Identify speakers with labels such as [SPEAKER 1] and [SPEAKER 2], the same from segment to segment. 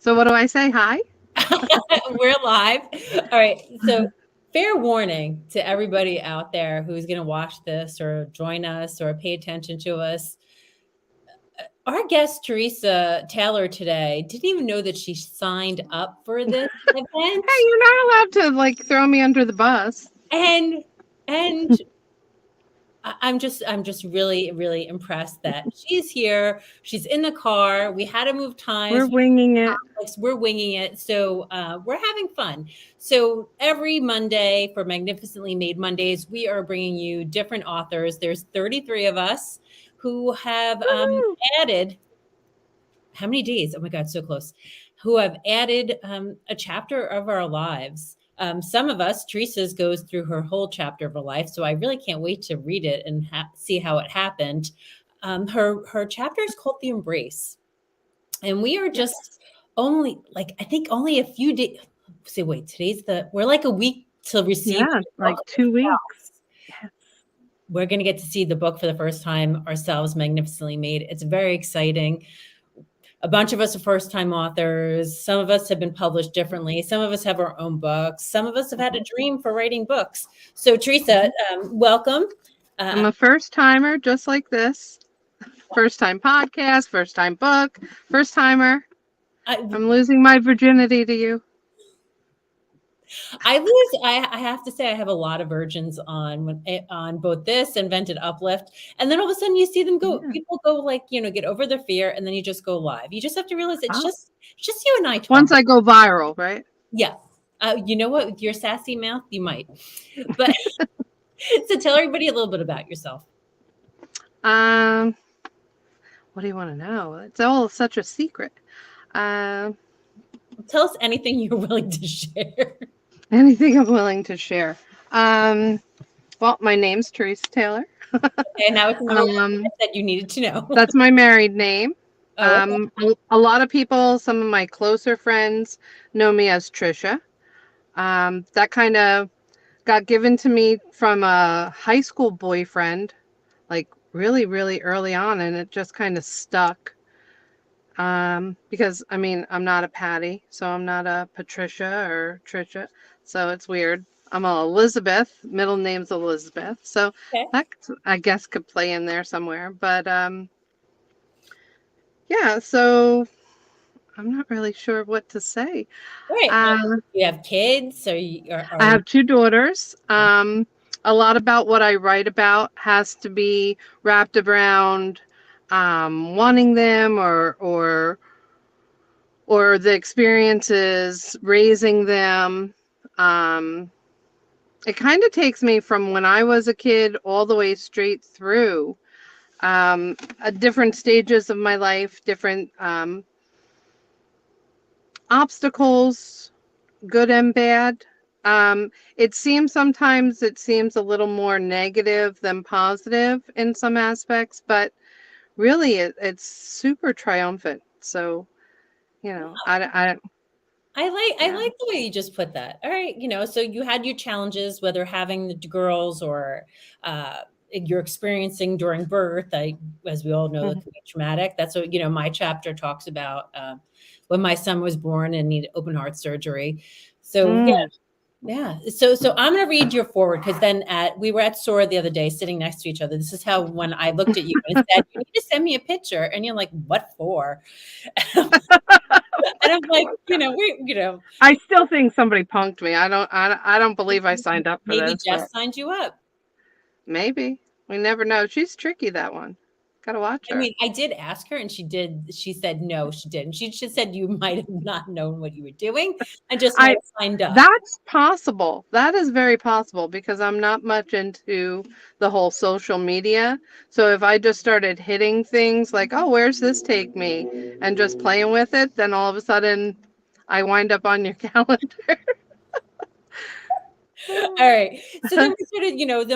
[SPEAKER 1] So what do I say? Hi?
[SPEAKER 2] We're live. All right. So, fair warning to everybody out there who's going to watch this or join us or pay attention to us. Our guest, Teresa Taylor, today didn't even know that she signed up for this event.
[SPEAKER 1] Hey, you're not allowed to like throw me under the bus.
[SPEAKER 2] And, and, I'm just really really impressed that she's here. She's in the car. We had to move
[SPEAKER 1] We're
[SPEAKER 2] times.
[SPEAKER 1] winging it.
[SPEAKER 2] We're winging it. So we're having fun. So every Monday for Magnificently Made Mondays, we are bringing you different authors. There's 33 of us who have
[SPEAKER 1] Woo!
[SPEAKER 2] added, how many days? Oh my God, so close. Who have added a chapter of our lives. Some of us, Teresa's goes through her whole chapter of her life. So I really can't wait to read it and see how it happened. Her chapter is called The Embrace. And we are
[SPEAKER 1] Yes.
[SPEAKER 2] just only like, I think only a few days. Say, wait, we're like a week to receive
[SPEAKER 1] Yeah,
[SPEAKER 2] the book
[SPEAKER 1] like 2 weeks.
[SPEAKER 2] ourselves.
[SPEAKER 1] Yes.
[SPEAKER 2] We're going to get to see the book for the first time ourselves, Magnificently Made. It's very exciting. A bunch of us are first time authors. Some of us have been published differently. Some of us have our own books. Some of us have had a dream for writing books. So, Teresa, welcome.
[SPEAKER 1] I'm
[SPEAKER 2] Uh,
[SPEAKER 1] a first timer just like this. First time podcast, first time book, first timer.
[SPEAKER 2] I,
[SPEAKER 1] I'm losing my virginity to you.
[SPEAKER 2] I have to say I have a lot of virgins on both this and Vented Uplift, and then all of a sudden you see them go.
[SPEAKER 1] Yeah.
[SPEAKER 2] People go like get over their fear, and then you just go live. You just have to realize it's
[SPEAKER 1] Oh.
[SPEAKER 2] just you and I
[SPEAKER 1] Once
[SPEAKER 2] talking.
[SPEAKER 1] I go viral, right?
[SPEAKER 2] Yeah, you know what? With your sassy mouth, you might. But so tell everybody a little bit about yourself.
[SPEAKER 1] Um, what do you want to know? It's all such a secret. Um,
[SPEAKER 2] Tell us anything you're willing to share.
[SPEAKER 1] Anything I'm willing to share. Um, well, my name's Teresa Taylor.
[SPEAKER 2] And now it's in the record
[SPEAKER 1] Um,
[SPEAKER 2] that you needed to know.
[SPEAKER 1] that's my married name.
[SPEAKER 2] Oh, okay.
[SPEAKER 1] A lot of people, some of my closer friends, know me as Trisha. That kind of got given to me from a high school boyfriend, like really, really early on, and it just kind of stuck. Because I mean, I'm not a Patty, so I'm not a Patricia or Trisha, so it's weird. I'm a Elizabeth, middle name's Elizabeth, so
[SPEAKER 2] Okay.
[SPEAKER 1] that I guess could play in there somewhere. But yeah, so I'm not really sure what to say.
[SPEAKER 2] All right.
[SPEAKER 1] Um,
[SPEAKER 2] You have kids, or
[SPEAKER 1] I
[SPEAKER 2] are you?
[SPEAKER 1] have two daughters. A lot about what I write about has to be wrapped around wanting them or the experiences raising them. Um, it kind of takes me from when I was a kid all the way straight through different stages of my life, different obstacles, good and bad. It seems a little more negative than positive in some aspects, but really it's super triumphant. So,
[SPEAKER 2] I
[SPEAKER 1] yeah.
[SPEAKER 2] like the way you just put that. All right, so you had your challenges, whether having the girls or you're experiencing during birth. As we all know, it
[SPEAKER 1] Mhm.
[SPEAKER 2] can be traumatic. That's what my chapter talks about when my son was born and needed open heart surgery. So yeah,
[SPEAKER 1] Mm.
[SPEAKER 2] yeah. So I'm gonna read your forward because then we were at Sora the other day, sitting next to each other. This is how when I looked at you and said, "You need to send me a picture," and you're like, "What for?" And I'm like,
[SPEAKER 1] I still think somebody punked me. I don't believe I signed up for
[SPEAKER 2] maybe
[SPEAKER 1] this,
[SPEAKER 2] Jess
[SPEAKER 1] but
[SPEAKER 2] signed you up.
[SPEAKER 1] maybe. We never know. She's tricky, that one. Gotta watch
[SPEAKER 2] I
[SPEAKER 1] her.
[SPEAKER 2] mean, I did ask her and she did. She said no, she didn't. She just said you might have not known what you were doing and just might
[SPEAKER 1] I
[SPEAKER 2] have signed up.
[SPEAKER 1] That's possible. That is very possible because I'm not much into the whole social media. So if I just started hitting things like, "Oh, where's this take me?" and just playing with it, then all of a sudden I wind up on your calendar.
[SPEAKER 2] All right. So then we sort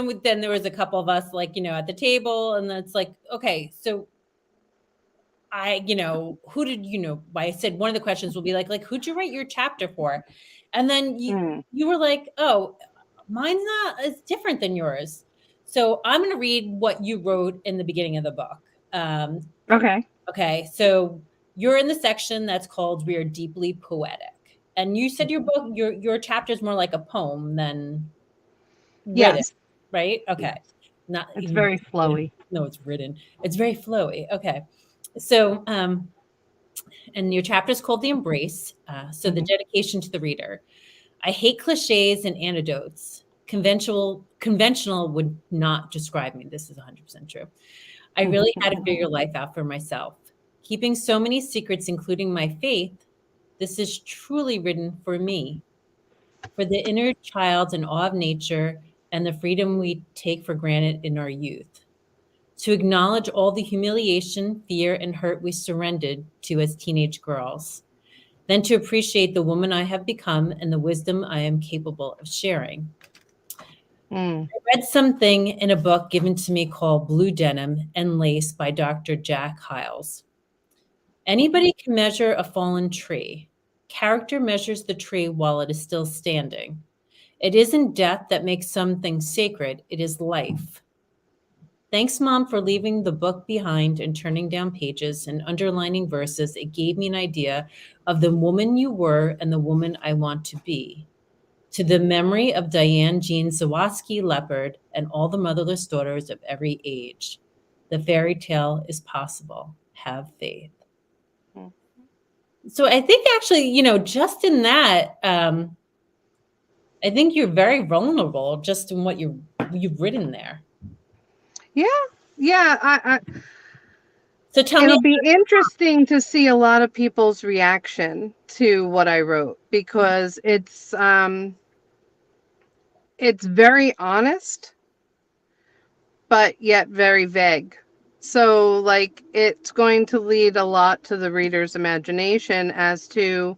[SPEAKER 2] of, then there was a couple of us like, at the table and it's like, okay, so who did I said one of the questions will be like who'd you write your chapter for? And then
[SPEAKER 1] Mm,
[SPEAKER 2] you were like, oh, mine's not as different than yours. So I'm going to read what you wrote in the beginning of the book.
[SPEAKER 1] okay.
[SPEAKER 2] Okay, so You're in the section that's called We Are Deeply Poetic. And you said your book, your chapter is more like a poem than written,
[SPEAKER 1] Yes,
[SPEAKER 2] right? Okay.
[SPEAKER 1] yes.
[SPEAKER 2] Not
[SPEAKER 1] It's
[SPEAKER 2] even
[SPEAKER 1] very
[SPEAKER 2] written.
[SPEAKER 1] flowy.
[SPEAKER 2] No, it's written. It's very flowy. Okay. So, and your chapter is called The Embrace. So the
[SPEAKER 1] Hmm.
[SPEAKER 2] dedication to the reader. I hate cliches and anecdotes. Conventional would not describe me. This is 100% true. I really had to figure life out for myself. Keeping so many secrets, including my faith, this is truly written for me, for the inner child and awe of nature and the freedom we take for granted in our youth. To acknowledge all the humiliation, fear, and hurt we surrendered to as teenage girls. Then to appreciate the woman I have become and the wisdom I am capable of sharing.
[SPEAKER 1] Mm.
[SPEAKER 2] I read something in a book given to me called Blue Denim and Lace by Dr. Jack Hiles. Anybody can measure a fallen tree. Character measures the tree while it is still standing. It isn't death that makes something sacred, it is life. Thanks, Mom, for leaving the book behind and turning down pages and underlining verses. It gave me an idea of the woman you were and the woman I want to be. To the memory of Diane Jean Zawaski Leopard and all the motherless daughters of every age. The fairy tale is possible. Have faith.
[SPEAKER 1] Mm.
[SPEAKER 2] So I think actually, just in that, I think you're very vulnerable just in what you've written there.
[SPEAKER 1] Yeah, yeah.
[SPEAKER 2] So tell me,
[SPEAKER 1] It'll be interesting to see a lot of people's reaction to what I wrote because it's very honest, but yet very vague. So, like, it's going to lead a lot to the reader's imagination as to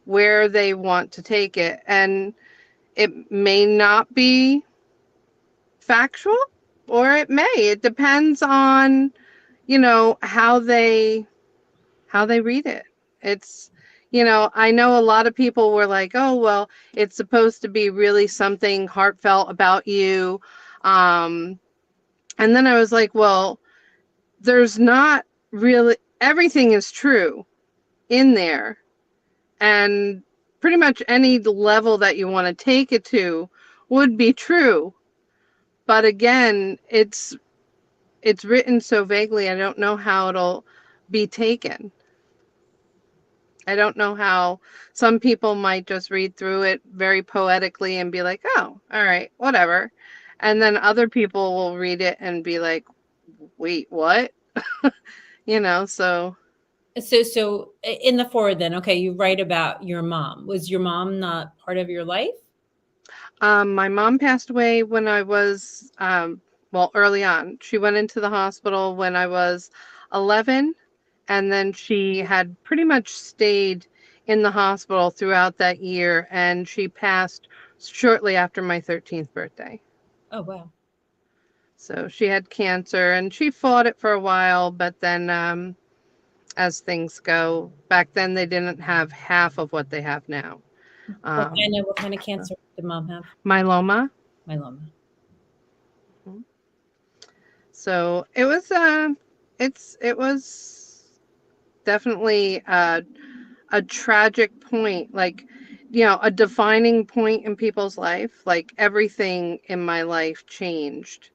[SPEAKER 1] where they want to take it. And it may not be factual, or it may. It depends on, how they read it. It's, I know a lot of people were like, oh, well, it's supposed to be really something heartfelt about you. Um, and then I was like, well, there's not really, everything is true in there. And pretty much any level that you want to take it to would be true. But again, it's written so vaguely, I don't know how it'll be taken. I don't know how some people might just read through it very poetically and be like, oh, all right, whatever. And then other people will read it and be like, wait, what? So
[SPEAKER 2] so in the forward then, okay, you write about your mom. Was your mom not part of your life?
[SPEAKER 1] my mom passed away when I was, well, early on. She went into the hospital when I was 11, and then she had pretty much stayed in the hospital throughout that year, and she passed shortly after my 13th birthday.
[SPEAKER 2] Oh, wow.
[SPEAKER 1] So she had cancer and she fought it for a while, but then, as things go, back then they didn't have half of what they have now. Um,
[SPEAKER 2] What kind of cancer did mom have?
[SPEAKER 1] Myeloma.
[SPEAKER 2] Myeloma.
[SPEAKER 1] So it was definitely a tragic point, like, a defining point in people's life. Like everything in my life changed,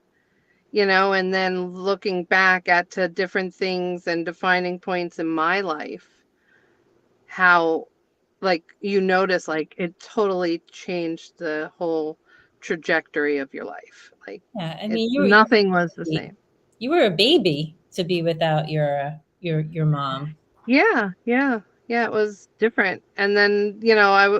[SPEAKER 1] and then looking back at to different things and defining points in my life, how, like, notice, like, it totally changed the whole trajectory of your life. Like,
[SPEAKER 2] Yeah, I
[SPEAKER 1] it
[SPEAKER 2] mean,
[SPEAKER 1] nothing was the same.
[SPEAKER 2] you were a baby to be without your mom.
[SPEAKER 1] Yeah, yeah, yeah, it was different. And then,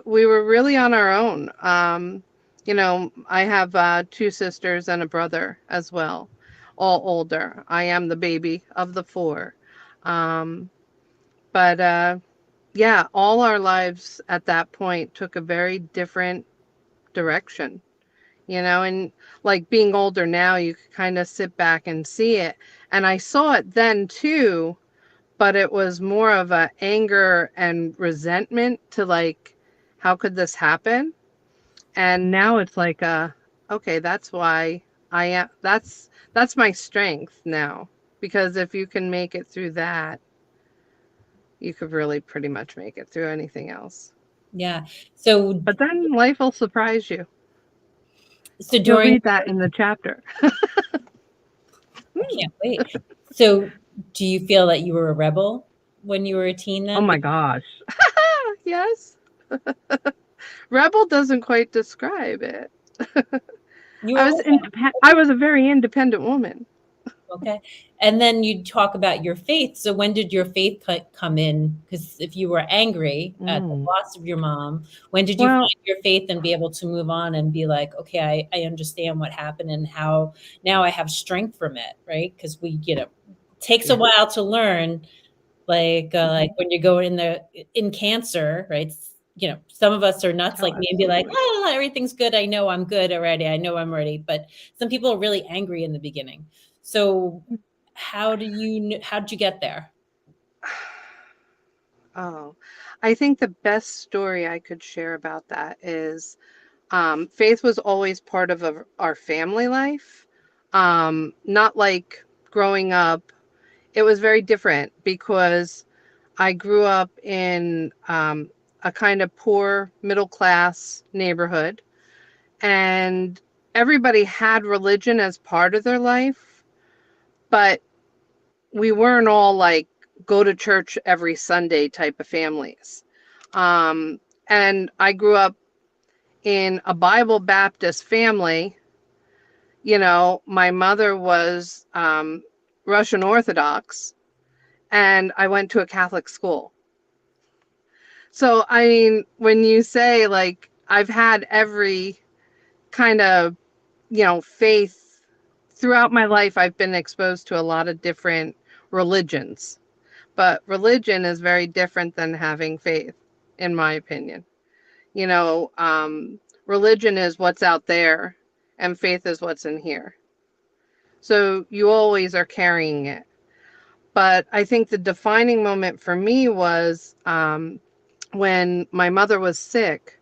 [SPEAKER 1] we were really on our own. I have two sisters and a brother as well, all older. I am the baby of the four. Um, but yeah, all our lives at that point took a very different direction, and like being older now, you can kind of sit back and see it. And I saw it then too, but it was more of a anger and resentment to, like, how could this happen? And now it's like, okay, that's why I am, that's my strength now, because if you can make it through that, you could really pretty much make it through anything else.
[SPEAKER 2] Yeah. So
[SPEAKER 1] But then life will surprise you.
[SPEAKER 2] so
[SPEAKER 1] You'll
[SPEAKER 2] during
[SPEAKER 1] read that in the chapter.
[SPEAKER 2] I can't wait. So do you feel that you were a rebel when you were a teen
[SPEAKER 1] Oh
[SPEAKER 2] then?
[SPEAKER 1] my gosh. Yes. Rebel doesn't quite describe it.
[SPEAKER 2] You were
[SPEAKER 1] I was a very independent woman.
[SPEAKER 2] okay. And then you talk about your faith. So when did your faith come in? Because if you were angry at the
[SPEAKER 1] Mm.
[SPEAKER 2] loss of your mom, when did you
[SPEAKER 1] Well,
[SPEAKER 2] find your faith and be able to move on and be like, okay, I understand what happened and how now I have strength from it, right? Because takes a
[SPEAKER 1] yeah.
[SPEAKER 2] while to learn. Like
[SPEAKER 1] Mhm.
[SPEAKER 2] when you go in cancer, right? Some of us are nuts
[SPEAKER 1] Oh,
[SPEAKER 2] like me and be like,
[SPEAKER 1] absolutely.
[SPEAKER 2] oh, everything's good. I know I'm good already. I know I'm ready. But some people are really angry in the beginning. So how did you get there?
[SPEAKER 1] Oh, I think the best story I could share about that is faith was always part of our family life. Not like growing up, it was very different because I grew up in a kind of poor middle class neighborhood, and everybody had religion as part of their life, but we weren't all like go to church every Sunday type of families. Um, and I grew up in a Bible Baptist family. You know, my mother was Russian Orthodox, and I went to a Catholic school. So, I mean, when you say like I've had every kind of, faith throughout my life, I've been exposed to a lot of different religions. But religion is very different than having faith, in my opinion. You know, religion is what's out there, and faith is what's in here. So you always are carrying it. But I think the defining moment for me was when my mother was sick.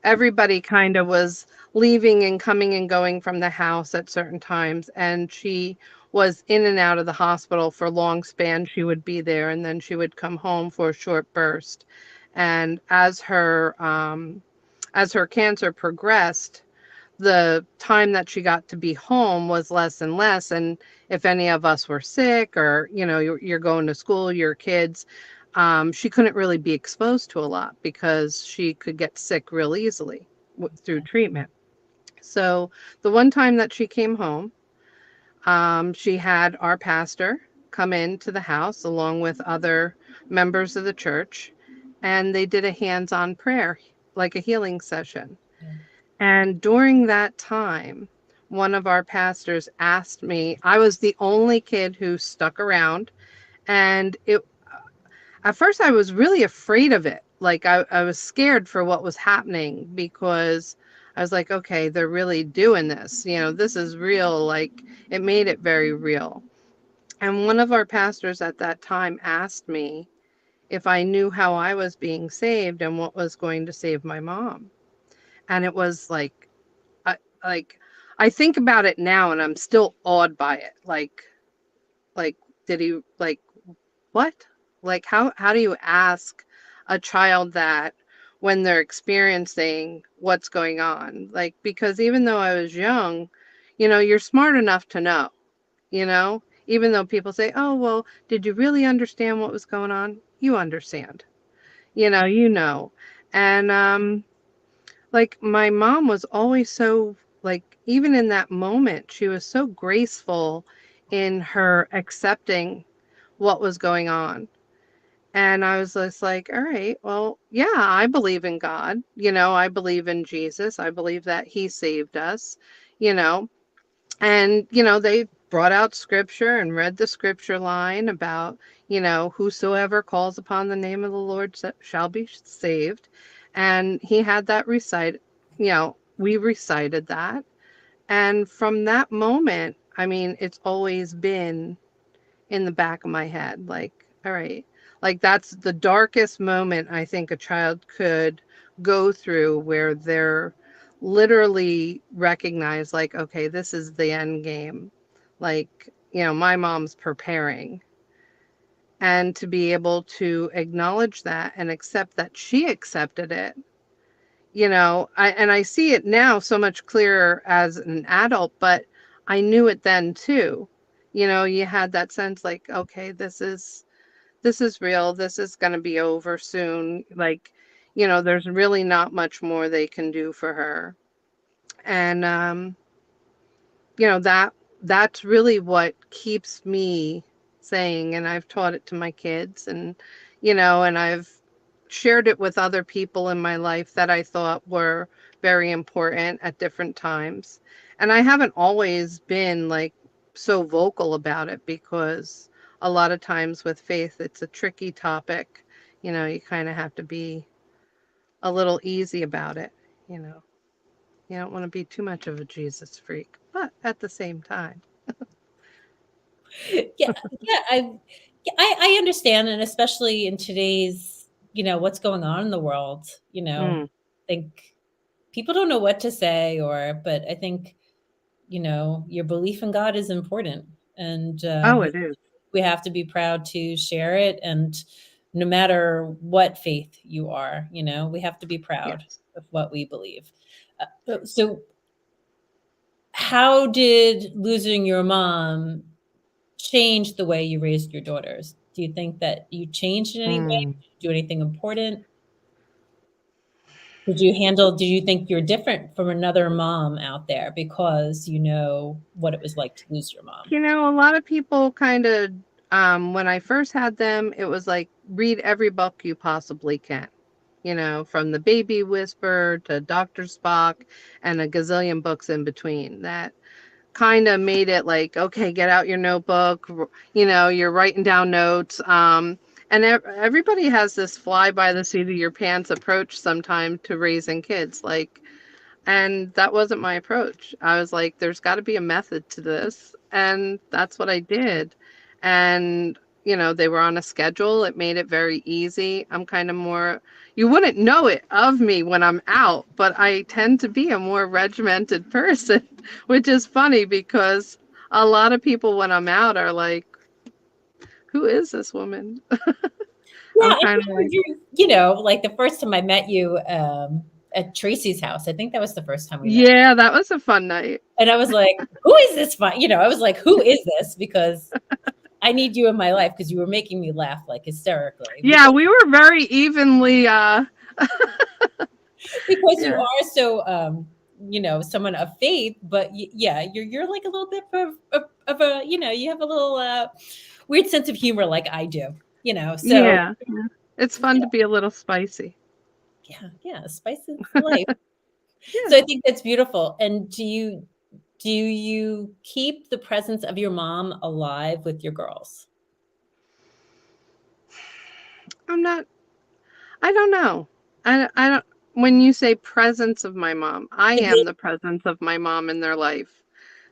[SPEAKER 1] Everybody kind of was leaving and coming and going from the house at certain times, and she was in and out of the hospital for long spans. She would be there, and then she would come home for a short burst. And as her cancer progressed, the time that she got to be home was less and less. And if any of us were sick, or you're going to school, your kids, she couldn't really be exposed to a lot because she could get sick real easily through treatment. So the one time that she came home, she had our pastor come into the house along with other members of the church, and they did a hands-on prayer, like a healing session.
[SPEAKER 2] Yeah.
[SPEAKER 1] And during that time, one of our pastors asked me, I was the only kid who stuck around, and it at first I was really afraid of it. Like I was scared for what was happening because I was like, okay, they're really doing this. This is real. Like it made it very real. And one of our pastors at that time asked me if I knew how I was being saved and what was going to save my mom. And it was I like I think about it now and I'm still awed by it. Like did he like what? Like how do you ask a child that when they're experiencing what's going on? Like because even though I was young, you're smart enough to know, even though people say, "Oh, well, did you really understand what was going on?" You understand. You know. And like my mom was always so like even in that moment, she was so graceful in her accepting what was going on. And I was just like, all right, well, yeah, I believe in God. I believe in Jesus. I believe that he saved us, you know. And, they brought out scripture and read the scripture line about, whosoever calls upon the name of the Lord shall be saved. And he had that recite, we recited that. And from that moment, I mean, it's always been in the back of my head. Like, all right, like that's the darkest moment I think a child could go through where they're literally recognize, like, okay, this is the end game. Like, my mom's preparing. and to be able to acknowledge that and accept that she accepted it. I see it now so much clearer as an adult, but I knew it then too. You had that sense like, okay, this is real. This is going to be over soon. Like, there's really not much more they can do for her. And that's really what keeps me saying, and I've taught it to my kids, and I've shared it with other people in my life that I thought were very important at different times. And I haven't always been like so vocal about it, because a lot of times with faith it's a tricky topic. You kind of have to be a little easy about it, you know. You don't want to be too much of a Jesus freak, but at the same time.
[SPEAKER 2] Yeah, yeah, I understand, and especially in today's, what's going on in the world,
[SPEAKER 1] Mm.
[SPEAKER 2] I think people don't know what to say, but I think, your belief in God is important, and
[SPEAKER 1] Oh, it is.
[SPEAKER 2] we have to be proud to share it, and no matter what faith you are, we have to be proud
[SPEAKER 1] Yes.
[SPEAKER 2] of what we believe. So how did losing your mom change the way you raised your daughters? Do you think that you changed in any way?
[SPEAKER 1] Mm.
[SPEAKER 2] Did you do anything important? Do you think you're different from another mom out there because you know what it was like to lose your mom?
[SPEAKER 1] A lot of people kind of, when I first had them, it was like read every book you possibly can, from the Baby Whisperer to Dr. Spock and a gazillion books in between. That kind of made it like, okay, get out your notebook, you're writing down notes. And everybody has this fly by the seat of your pants approach sometimes to raising kids. Like, and that wasn't my approach. I was like, there's got to be a method to this. And that's what I did. And, they were on a schedule. It made it very easy. I'm kind of more, you wouldn't know it of me when I'm out, but I tend to be a more regimented person, which is funny because a lot of people when I'm out are like, who is this woman?
[SPEAKER 2] Yeah,
[SPEAKER 1] I'm
[SPEAKER 2] I
[SPEAKER 1] kind of
[SPEAKER 2] remember
[SPEAKER 1] like,
[SPEAKER 2] like the first time I met you at Tracy's house. I think that was the first time we met.
[SPEAKER 1] yeah, that was a fun night.
[SPEAKER 2] And I was like, who is this fun? I was like, who is this? Because I need you in my life because you were making me laugh like hysterically
[SPEAKER 1] Yeah, we were very evenly,
[SPEAKER 2] because you
[SPEAKER 1] yeah.
[SPEAKER 2] are so someone of faith, but yeah, you're like a little bit of a you have a little weird sense of humor like I do, so
[SPEAKER 1] Yeah, yeah. It's fun to be a little spicy.
[SPEAKER 2] yeah, spice of life.
[SPEAKER 1] Yeah.
[SPEAKER 2] So I think that's beautiful. And do you keep the presence of your mom alive with your girls?
[SPEAKER 1] I'm not I don't know. I don't when you say presence of my mom, I
[SPEAKER 2] To
[SPEAKER 1] am
[SPEAKER 2] be
[SPEAKER 1] the presence of my mom in their life.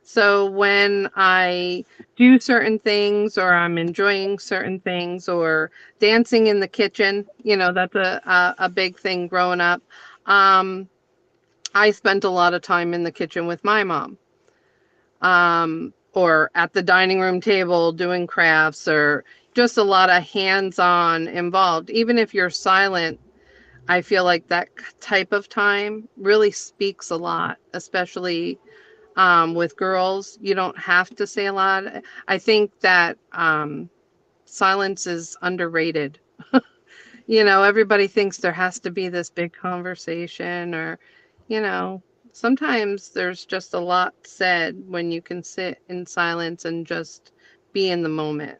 [SPEAKER 1] So when I do certain things or I'm enjoying certain things or dancing in the kitchen, that's a big thing growing up. Um, I spent a lot of time in the kitchen with my mom. Or at the dining room table doing crafts, or just a lot of hands-on involved. Even if you're silent, I feel like that type of time really speaks a lot, especially with girls. You don't have to say a lot. I think that silence is underrated. Everybody thinks there has to be this big conversation, or, you know, sometimes there's just a lot said when you can sit in silence and just be in the moment.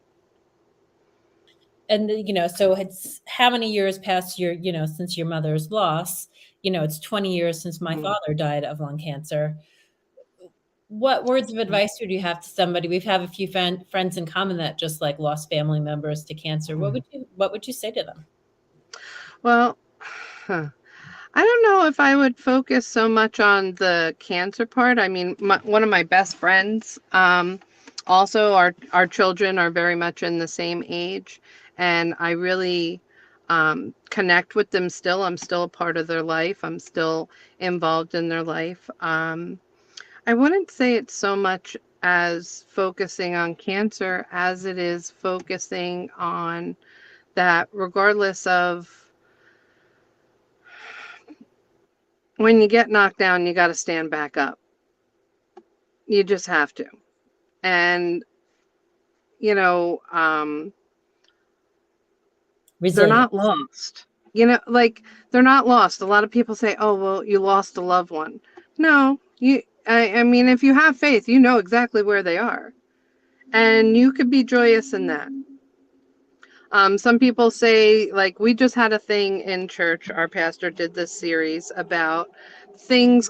[SPEAKER 2] and so it's how many years past your since your mother's loss, it's 20 years since my
[SPEAKER 1] Mhm.
[SPEAKER 2] father died of lung cancer. What words of advice would you have to somebody? We've have a few friends in common that just like lost family members to cancer.
[SPEAKER 1] Mhm.
[SPEAKER 2] What would you say to them?
[SPEAKER 1] Well, I don't know if I would focus so much on the cancer part. I mean, one of my best friends, also our children are very much in the same age, and I really connect with them still. I'm still a part of their life. I'm still involved in their life. I wouldn't say it's so much. as focusing on cancer as it is focusing on that, regardless of when you get knocked down, you got to stand back up. You just have to. And, you know, they're
[SPEAKER 2] Resilient.
[SPEAKER 1] not lost. Like they're not lost. A lot of people say, "Oh, well, you lost a loved one." No, I mean, if you have faith, you know exactly where they are, and you could be joyous in that. Some people say, like, we just had a thing in church. Our pastor did this series about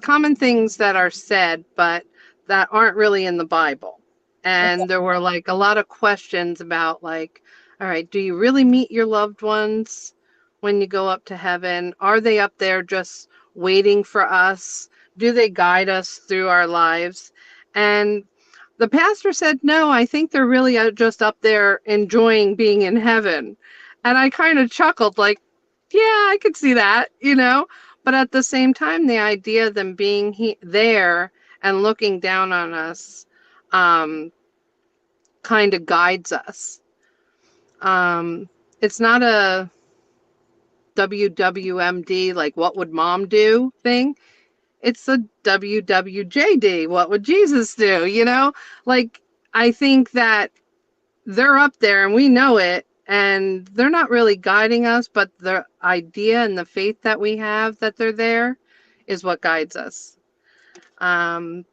[SPEAKER 1] common things that are said, but that aren't really in the Bible. And there were like a lot of questions about, like, all right, do you really meet your loved ones when you go up to heaven? Are they up there just waiting for us? Do they guide us through our lives? And the pastor said, no, I think they're really just up there enjoying being in heaven. And I kind of chuckled, like, yeah, I could see that, you know? But at the same time, the idea of them being there and looking down on us um, kind of guides us. Um, it's not a WWMD, like what would mom do thing. It's a WWJD, what would Jesus do, you know? Like, I think that they're up there and we know it, and they're not really guiding us, but the idea and the faith that we have that they're there is what guides us. Um,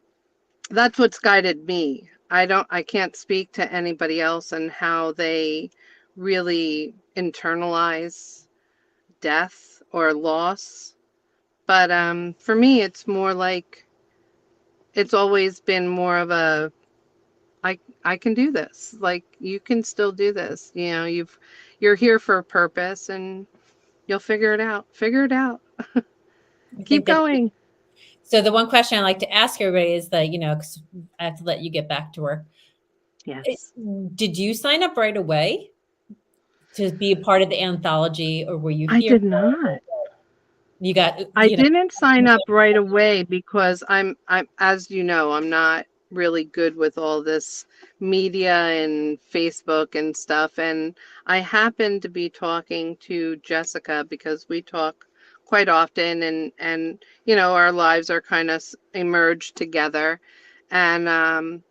[SPEAKER 1] that's what's guided me. I can't speak to anybody else and how they really internalize death or loss. But for me, it's more like it's always been more of a I can do this. Like, you can still do this. You're here for a purpose, and you'll figure it out. Figure it out.
[SPEAKER 2] I
[SPEAKER 1] Keep
[SPEAKER 2] think that.
[SPEAKER 1] going.
[SPEAKER 2] So the one question I like to ask everybody is that, 'cause I have to let you get back to work. It,
[SPEAKER 1] Yes.
[SPEAKER 2] did you sign up right away to be a part of the anthology, or were you
[SPEAKER 1] I did
[SPEAKER 2] fearful?
[SPEAKER 1] not.
[SPEAKER 2] You got,
[SPEAKER 1] I didn't sign up right away because I'm as you know, I'm not really good with all this media and Facebook and stuff. And I happened to be talking to Jessica because we talk quite often, and our lives are kind of emerged together. And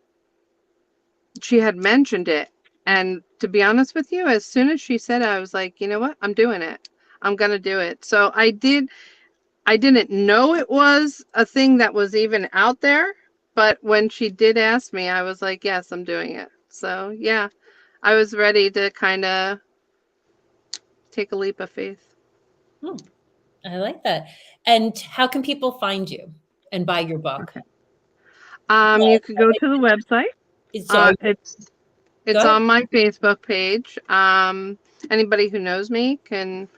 [SPEAKER 1] she had mentioned it. And to be honest with you, as soon as she said it, I was like, you know what? I'm doing it. I'm going to do it. So I didn't know it was a thing that was even out there, but when she did ask me, I was like, yes, I'm doing it. So, yeah, I was ready to kind of take a leap of faith.
[SPEAKER 2] hmm, I like that. And how can people find you and buy your book?
[SPEAKER 1] Okay. You could go to the website.
[SPEAKER 2] So
[SPEAKER 1] It's
[SPEAKER 2] go
[SPEAKER 1] it's
[SPEAKER 2] ahead.
[SPEAKER 1] on my Facebook page. Anybody who knows me can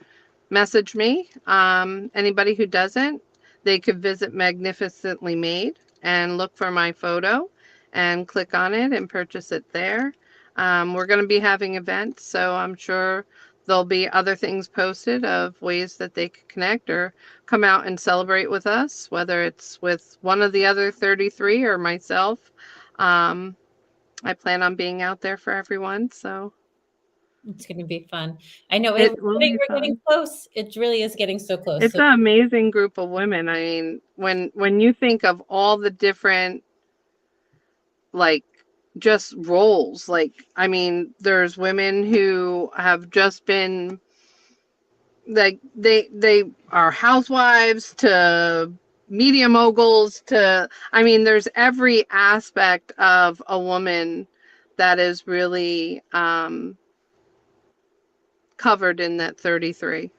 [SPEAKER 1] message me. Anybody who doesn't, they could visit Magnificently Made and look for my photo and click on it and purchase it there. We're going to be having events, so I'm sure there'll be other things posted of ways that they could connect or come out and celebrate with us, whether it's with one of the other 33 or myself. Um, I plan on being out there for everyone, so
[SPEAKER 2] It's going to be fun. I know
[SPEAKER 1] it will be
[SPEAKER 2] we're getting
[SPEAKER 1] fun.
[SPEAKER 2] close. It really is getting so close.
[SPEAKER 1] It's
[SPEAKER 2] So
[SPEAKER 1] an amazing group of women. I mean, when you think of all the different, like, just roles, like, I mean, there's women who have just been, like, they are housewives to media moguls to, I mean, there's every aspect of a woman that is really covered in that 33.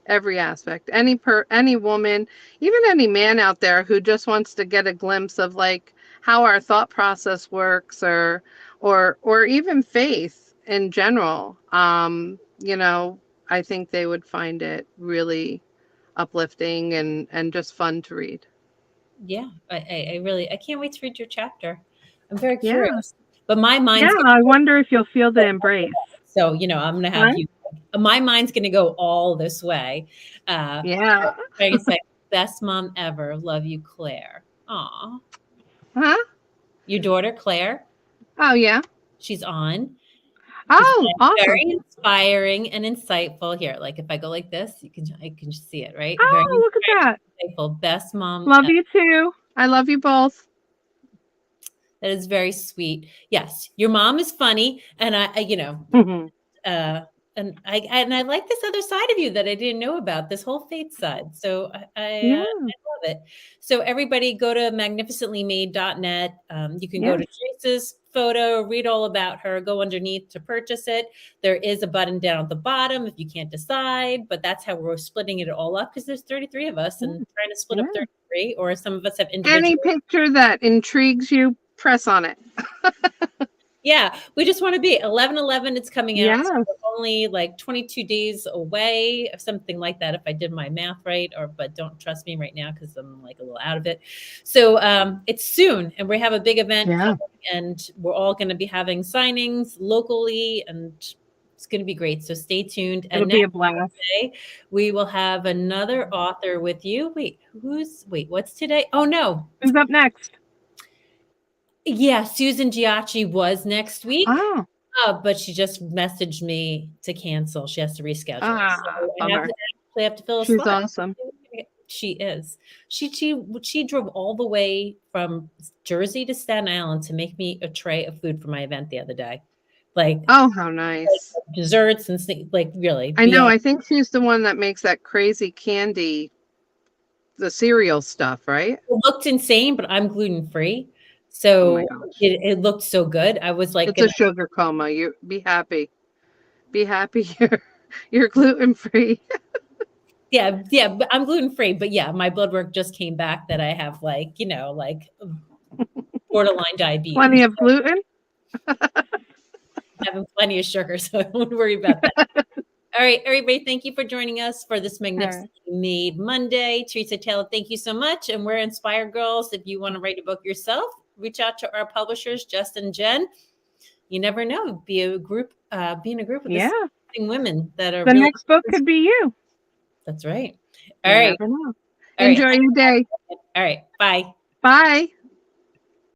[SPEAKER 1] Every aspect, any woman, even any man out there who just wants to get a glimpse of, like, how our thought process works, or even faith in general. I think they would find it really uplifting and just fun to read.
[SPEAKER 2] yeah, I really I can't wait to read your chapter. I'm very
[SPEAKER 1] Yeah.
[SPEAKER 2] curious, but my
[SPEAKER 1] Yeah,
[SPEAKER 2] mind's going
[SPEAKER 1] I
[SPEAKER 2] to
[SPEAKER 1] wonder if you'll feel the
[SPEAKER 2] go.
[SPEAKER 1] embrace.
[SPEAKER 2] So I'm going to have
[SPEAKER 1] What?
[SPEAKER 2] you. My mind's going to go all this way.
[SPEAKER 1] Yeah.
[SPEAKER 2] Trying to say, best mom ever. Love you, Claire. Aw.
[SPEAKER 1] Huh?
[SPEAKER 2] Your daughter, Claire,
[SPEAKER 1] Oh, yeah.
[SPEAKER 2] she's on. She's
[SPEAKER 1] Oh, awesome.
[SPEAKER 2] very inspiring and insightful. Here, like if I go like this, I can just see it, right? Very
[SPEAKER 1] Oh, look at that.
[SPEAKER 2] insightful. Best mom
[SPEAKER 1] Love
[SPEAKER 2] ever.
[SPEAKER 1] you too. I love you both.
[SPEAKER 2] That is very sweet. Yes, your mom is funny, and uh, and I like this other side of you that I didn't know about, this whole faith side. So I
[SPEAKER 1] Yeah.
[SPEAKER 2] love it. So everybody go to magnificentlymade.net. You can go
[SPEAKER 1] Yes.
[SPEAKER 2] to Teresa's photo, read all about her, go underneath to purchase it. There is a button down at the bottom if you can't decide, but that's how we're splitting it all up because there's 33 of us and trying to split up
[SPEAKER 1] Yeah.
[SPEAKER 2] 33, or some of us have
[SPEAKER 1] Any
[SPEAKER 2] individual.
[SPEAKER 1] picture that intrigues you, press on it.
[SPEAKER 2] Yeah, we just want to be 11/11. It's coming out. So
[SPEAKER 1] Yes.
[SPEAKER 2] we're only like 22 days away, or something like that, if I did my math right. But don't trust me right now because I'm like a little out of it. So it's soon, and we have a big event
[SPEAKER 1] Yeah.
[SPEAKER 2] coming, and we're all going to be having signings locally, and it's going to be great. So stay tuned.
[SPEAKER 1] It'll
[SPEAKER 2] And
[SPEAKER 1] be
[SPEAKER 2] next
[SPEAKER 1] a blast.
[SPEAKER 2] day we will have another author with you. Wait, what's today? Oh no.
[SPEAKER 1] Who's up next?
[SPEAKER 2] Yeah, Susan Giacchi was next week.
[SPEAKER 1] Oh.
[SPEAKER 2] But she just messaged me to cancel. She has to reschedule. So
[SPEAKER 1] Ah,
[SPEAKER 2] I
[SPEAKER 1] bummer.
[SPEAKER 2] have to fill a
[SPEAKER 1] She's
[SPEAKER 2] slot.
[SPEAKER 1] awesome.
[SPEAKER 2] She is. She drove all the way from Jersey to Staten Island to make me a tray of food for my event the other day. Like,
[SPEAKER 1] Oh, how nice.
[SPEAKER 2] desserts and like really
[SPEAKER 1] I know.
[SPEAKER 2] beyond.
[SPEAKER 1] I think she's the one that makes that crazy candy, the cereal stuff, right?
[SPEAKER 2] It looked insane, but I'm gluten free.
[SPEAKER 1] Oh my
[SPEAKER 2] So
[SPEAKER 1] gosh.
[SPEAKER 2] it looked so good. I was like
[SPEAKER 1] It's a
[SPEAKER 2] gonna
[SPEAKER 1] sugar coma. You be happy. Be happy you're gluten free.
[SPEAKER 2] yeah, but I'm gluten free, but yeah, my blood work just came back that I have like borderline diabetes.
[SPEAKER 1] Plenty of gluten.
[SPEAKER 2] Having plenty of sugar, so I won't worry about that. All right, everybody, thank you for joining us for this
[SPEAKER 1] All right.
[SPEAKER 2] Magnificently Made Monday. Teresa Taylor, thank you so much. And we're Inspired Girls. If you want to write a book yourself, reach out to our publishers, Justin and Jen. You never know. Be in a group with
[SPEAKER 1] Yeah.
[SPEAKER 2] this women that are
[SPEAKER 1] The
[SPEAKER 2] really.
[SPEAKER 1] next book could be you.
[SPEAKER 2] That's right. All
[SPEAKER 1] You
[SPEAKER 2] right.
[SPEAKER 1] never know.
[SPEAKER 2] All right.
[SPEAKER 1] Enjoy your day.
[SPEAKER 2] All right. Bye.
[SPEAKER 1] Bye.